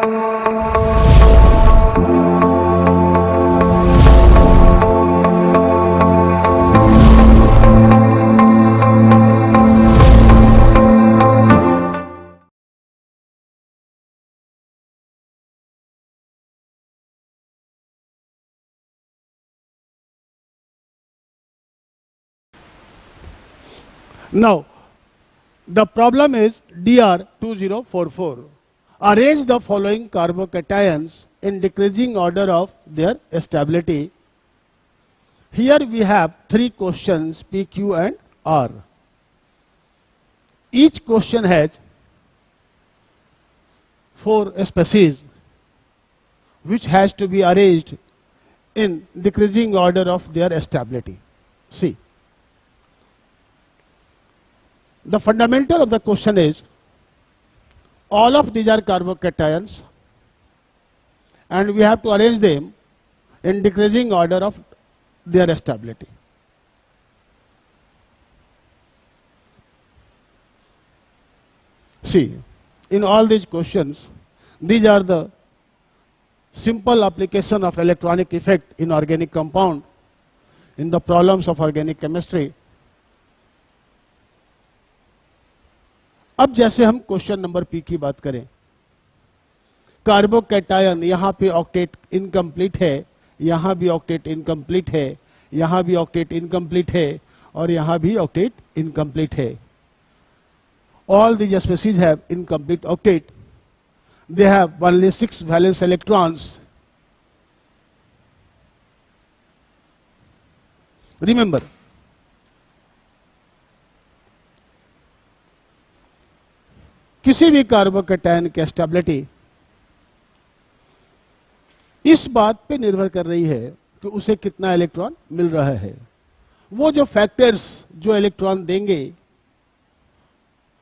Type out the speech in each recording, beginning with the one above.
Now, the problem is Dr2044. Arrange the following carbocations in decreasing order of their stability. Here we have three questions, P, Q and R. Each question has 4 species which has to be arranged in decreasing order of their stability. See. The fundamental of the question is, all of these are carbocations and we have to arrange them in decreasing order of their stability. See, in all these questions, these are the simple application of electronic effect in organic compound in the problems of organic chemistry. अब जैसे हम question number P की बात करें, carbocation यहाँ पे octet incomplete है, यहाँ भी ऑक्टेट इनकम्प्लीट है, यहाँ भी ऑक्टेट इनकम्प्लीट है और यहाँ भी ऑक्टेट इनकम्प्लीट है. All these species have incomplete octet. They have only 6 valence electrons. Remember, किसी भी कार्बोकैटायन की स्टेबिलिटी इस बात पे निर्भर कर रही है कि उसे कितना इलेक्ट्रॉन मिल रहा है. वो जो फैक्टर्स जो इलेक्ट्रॉन देंगे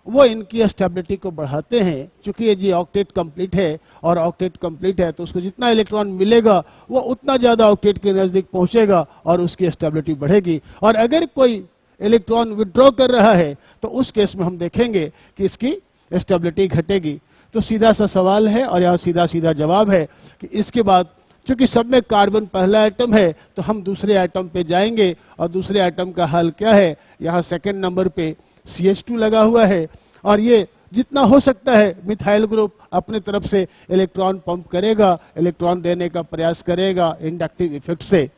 वो इनकी स्टेबिलिटी को बढ़ाते हैं. क्योंकि ये जी ऑक्टेट कंप्लीट है और ऑक्टेट कंप्लीट है तो उसको जितना इलेक्ट्रॉन मिलेगा वो उतना ज्यादा ऑक्टेट के नजदीक पहुंचेगा और उसकी स्टेबिलिटी बढ़ेगी. और अगर कोई इलेक्ट्रॉन विड्रॉ कर रहा है तो उस केस में हम देखेंगे कि इसकी स्टेबिलिटी घटेगी. तो सीधा सा सवाल है और यहाँ सीधा सीधा जवाब है कि इसके बाद चूंकि सब में कार्बन पहला एटम है तो हम दूसरे एटम पे जाएंगे और दूसरे एटम का हल क्या है, यहाँ सेकंड नंबर पे CH2 लगा हुआ है और ये जितना हो सकता है मिथाइल ग्रुप अपने तरफ से इलेक्ट्रॉन पंप करेगा, इलेक्ट्रॉन देने का प्रयास करेगा इंडक्टिव इफेक्ट से.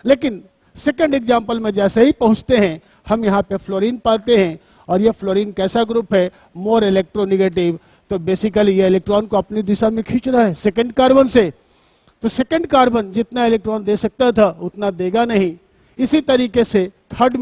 लेकिन सेकंड एग्जांपल में जैसे ही पहुंचते हैं हम यहाँ पे फ्लोरीन पाते हैं और ये फ्लोरीन कैसा ग्रुप है, मोर इलेक्ट्रोनिगेटिव. तो बेसिकली ये इलेक्ट्रॉन को अपनी दिशा में खींच रहा है सेकंड कार्बन से. तो सेकंड कार्बन जितना इलेक्ट्रॉन दे सकता था उतना देगा नहीं. इसी तरीके से थर्ड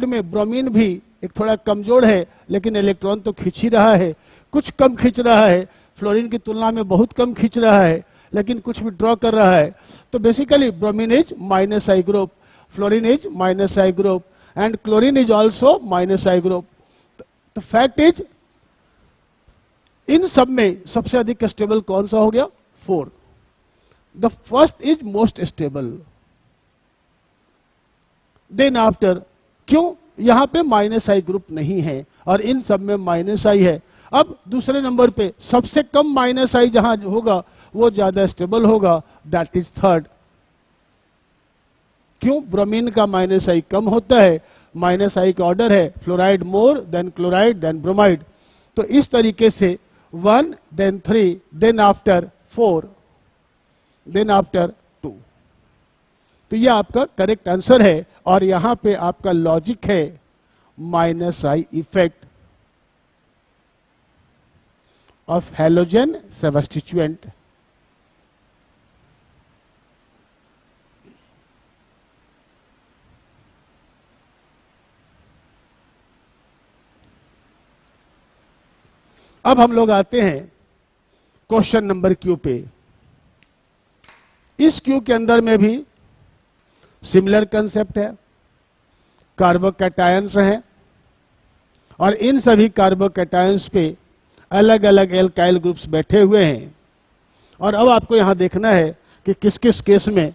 में ब्रोमीन भी एक थोड़ा कमजोर है लेकिन इलेक्ट्रॉन तो खींच ही रहा है, कुछ कम खींच रहा है, फ्लोरीन की तुलना में बहुत कम खींच रहा है लेकिन कुछ विड्रॉ कर रहा है. तो basically bromine is -I group, fluorine is -I group and chlorine is also -I group. The fact is इन सब में सबसे अधिक स्टेबल कौन सा हो गया, 4. The first is most stable. Then after, क्यों यहां पे -I ग्रुप नहीं है और इन सब में -I है. अब दूसरे नंबर पे सबसे कम -I जहां होगा वो ज्यादा स्टेबल होगा, दैट इज थर्ड. क्यों, ब्रोमीन का -I कम होता है, -I का ऑर्डर है fluoride more than chloride than bromide. तो इस तरीके से 1 then 3 then after 4 then after 2. तो यह आपका करेक्ट आंसर है और यहां पे आपका लॉजिक है -I इफेक्ट ऑफ हैलोजन सबस्टिट्यूएंट. अब हम लोग आते हैं क्वेश्चन नंबर Q पे. इस Q के अंदर में भी सिमिलर कंसेप्ट है, कार्बोकैटायंस हैं और इन सभी कार्बोकैटायंस पे अलग अलग एल्काइल ग्रुप्स बैठे हुए हैं. और अब आपको यहां देखना है कि किस किस केस में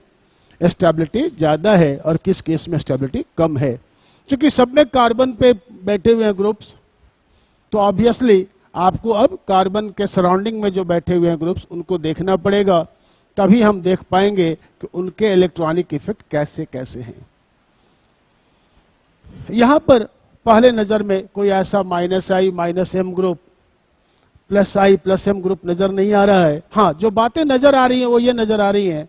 स्टेबिलिटी ज्यादा है और किस केस में स्टेबिलिटी कम है. क्योंकि सब में कार्बन पे बैठे हुए हैं ग्रुप्स तो ऑब्वियसली आपको अब कार्बन के सराउंडिंग में जो बैठे हुए हैं ग्रुप्स उनको देखना पड़ेगा, तभी हम देख पाएंगे कि उनके इलेक्ट्रॉनिक इफेक्ट कैसे कैसे हैं। यहां पर पहले नजर में कोई ऐसा -I-M ग्रुप +I+M ग्रुप नजर नहीं आ रहा है। हाँ, जो बातें नजर आ रही हैं वो ये नजर आ रही हैं,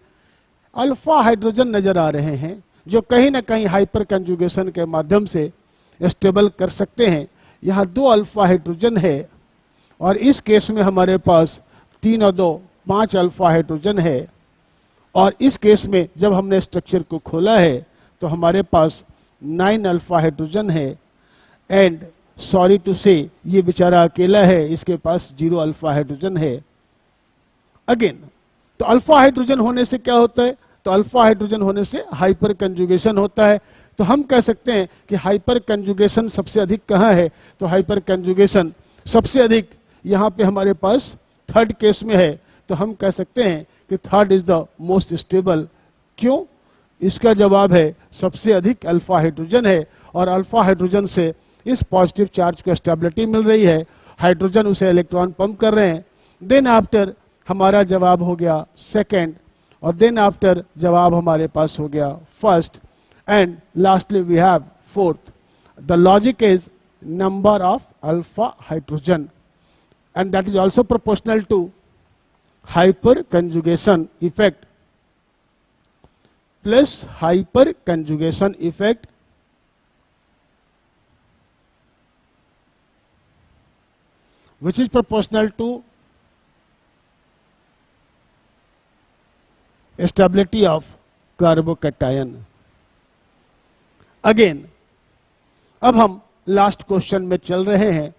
अल्फा हाइड्रोजन नजर आ रहे हैं जो कहीं ना कहीं हाइपर कंजुगेशन के माध्यम से स्टेबल कर सकते हैं। यहाँ 2 अल्फा हाइड्रोजन है और इस केस में हमारे पास 3 और 2 5 अल्फा हाइड्रोजन है। और इस केस में जब हमने स्ट्रक्चर को खोला है तो हमारे पास 9 अल्फा हाइड्रोजन है। एंड सॉरी टू से ये बेचारा अकेला है, इसके पास 0 अल्फा हाइड्रोजन है। अगेन, तो अल्फा हाइड्रोजन होने से क्या होता है? तो अल्फा हाइड्रोजन होने से हाइपर कंजुगेशन होता है। तो हम कह सकते हैं कि हाइपर कंजुगेशन सबसे अधिक कहाँ है? तो हाइपर कंजुगेशन सबसे अधिक यहाँ पे हमारे पास थर्ड केस में है। तो हम कह सकते हैं कि third is the most stable. क्यों? इसका जवाब है सबसे अधिक अल्फा हाइड्रोजन है और अल्फा हाइड्रोजन से इस पॉजिटिव चार्ज को स्टेबिलिटी मिल रही है, हाइड्रोजन उसे इलेक्ट्रॉन पंप कर रहे हैं। देन आफ्टर हमारा जवाब हो गया सेकेंड और देन आफ्टर जवाब हमारे पास हो गया first and lastly we have fourth. The logic is number of alpha hydrogen and that is also proportional to hyper conjugation effect plus hyper conjugation effect which is proportional to stability of carbocation. Again, अब हम last question में चल रहे हैं।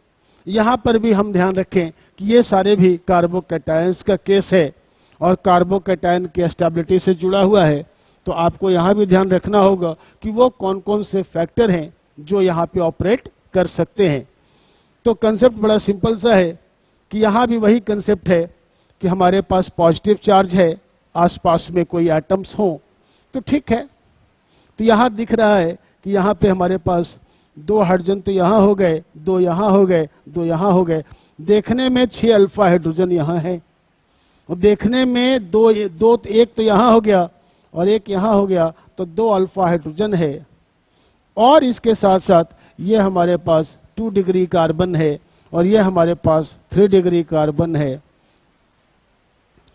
यहां पर भी हम ध्यान रखें कि ये सारे भी कार्बोकैटायंस का केस है और कार्बोकैटायन की स्टेबिलिटी से जुड़ा हुआ है। तो आपको यहाँ भी ध्यान रखना होगा कि वो कौन कौन से फैक्टर हैं जो यहाँ पे ऑपरेट कर सकते हैं। तो कंसेप्ट बड़ा सिंपल सा है कि यहाँ भी वही कंसेप्ट है कि हमारे पास पॉजिटिव चार्ज है, आसपास में कोई एटम्स हों तो ठीक है। तो यहाँ दिख रहा है कि यहाँ पे हमारे पास 2 हाइड्रोजन तो यहाँ हो गए, 2 यहाँ हो गए, 2 यहाँ हो गए। देखने में 6 अल्फा हाइड्रोजन यहाँ है और देखने में एक तो यहाँ हो गया और एक यहाँ हो गया, तो 2 अल्फा हाइड्रोजन है। और इसके साथ साथ ये हमारे पास 2 डिग्री कार्बन है और ये हमारे पास 3 डिग्री कार्बन है।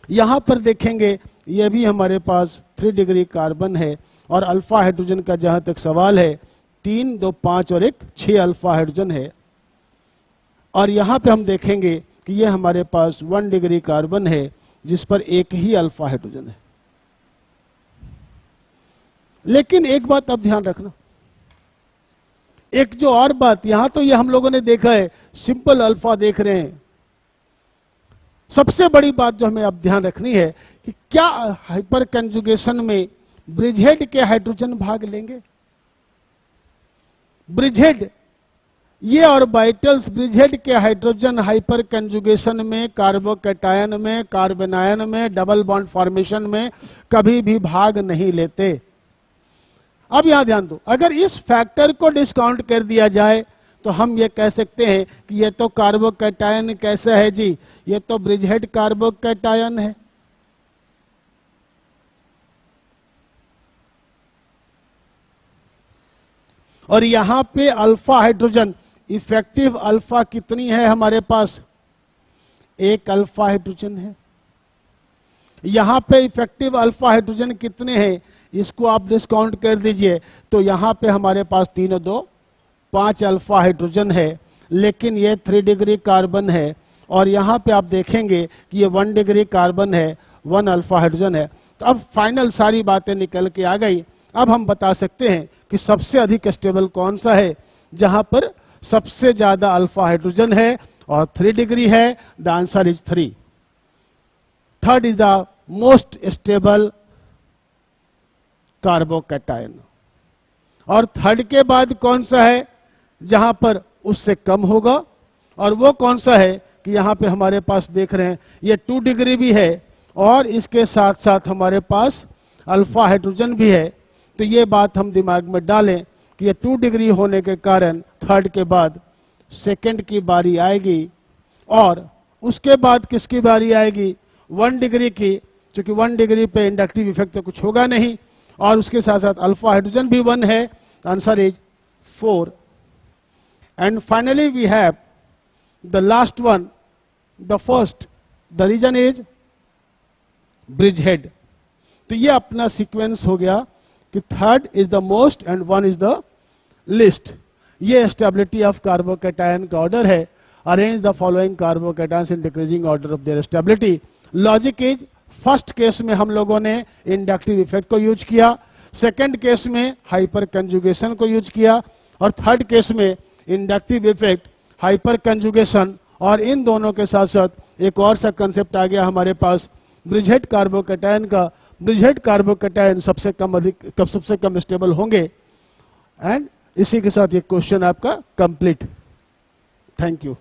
यहाँ पर देखेंगे ये भी हमारे पास 3 डिग्री कार्बन है और अल्फा हाइड्रोजन का जहाँ तक सवाल है 3, 2, 5 और 1 6 अल्फा हाइड्रोजन है। और यहाँ पे हम देखेंगे कि ये हमारे पास 1 डिग्री कार्बन है जिस पर 1 ही अल्फा हाइड्रोजन है। लेकिन एक बात अब ध्यान रखना, एक जो और बात, यहां तो ये हम लोगों ने देखा है सिंपल अल्फा देख रहे हैं। सबसे बड़ी बात जो हमें अब ध्यान रखनी है कि क्या हाइपर कंजुगेशन में ब्रिजहेड के हाइड्रोजन भाग लेंगे? ब्रिजहेड ये ऑर्बिटल्स ब्रिजहेड के हाइड्रोजन हाइपर कंजुगेशन में, कार्बोकैटायन में, कार्बेनायन में, डबल बॉन्ड फॉर्मेशन में कभी भी भाग नहीं लेते। अब यहां ध्यान दो, अगर इस फैक्टर को डिस्काउंट कर दिया जाए तो हम ये कह सकते हैं कि ये तो कार्बोकैटायन कैसा है जी, ये तो ब्रिजहेड कार्बोकैटायन है। और यहां पे अल्फा हाइड्रोजन, इफेक्टिव अल्फा कितनी है हमारे पास? 1 अल्फा हाइड्रोजन है। यहां पे इफेक्टिव अल्फा हाइड्रोजन कितने हैं? इसको आप डिस्काउंट कर दीजिए तो यहां पे हमारे पास 3 और 2 5 अल्फा हाइड्रोजन है। लेकिन ये 3 डिग्री कार्बन है और यहां पे आप देखेंगे कि ये 1 डिग्री कार्बन है, 1 अल्फा हाइड्रोजन है। तो अब फाइनल सारी बातें निकल के आ गई। अब हम बता सकते हैं कि सबसे अधिक स्टेबल कौन सा है, जहां पर सबसे ज्यादा अल्फा हाइड्रोजन है और 3 डिग्री है। The answer is 3। Third is the most stable carbocation. और थर्ड के बाद कौन सा है जहां पर उससे कम होगा? और वो कौन सा है कि यहां पे हमारे पास देख रहे हैं ये 2 डिग्री भी है और इसके साथ साथ हमारे पास अल्फा हाइड्रोजन भी है। तो ये बात हम दिमाग में डालें कि ये 2 डिग्री होने के कारण थर्ड के बाद सेकंड की बारी आएगी और उसके बाद किसकी बारी आएगी, 1 डिग्री की, क्योंकि 1 डिग्री पे इंडक्टिव इफेक्ट तो कुछ होगा नहीं, और उसके साथ साथ अल्फा हाइड्रोजन भी 1 है, answer is 4. And finally we have the last one, the first, the reason is bridgehead. तो ये अपना सीक्वेंस हो गया कि 3rd is the most and 1 is the least. ये स्टेबिलिटी ऑफ कार्बोकैटायन का ऑर्डर है. Arrange the following carbocations in decreasing order of their stability. Logic is, first case में हम लोगों ने इंडक्टिव इफेक्ट को यूज किया, सेकंड केस में हाइपर कंजुगेशन को यूज किया, और थर्ड केस में इंडक्टिव इफेक्ट, हाइपर कंजुगेशन, और इन दोनों के साथ साथ एक और सा कंसेप्ट आ गया हमारे पास ब्रिजहेड कार्बोकैटायन का. ब्रिजहेड कार्बोकैटायन सबसे कम स्टेबल होंगे. एंड इसी के साथ ये क्वेश्चन आपका कंप्लीट. Thank you.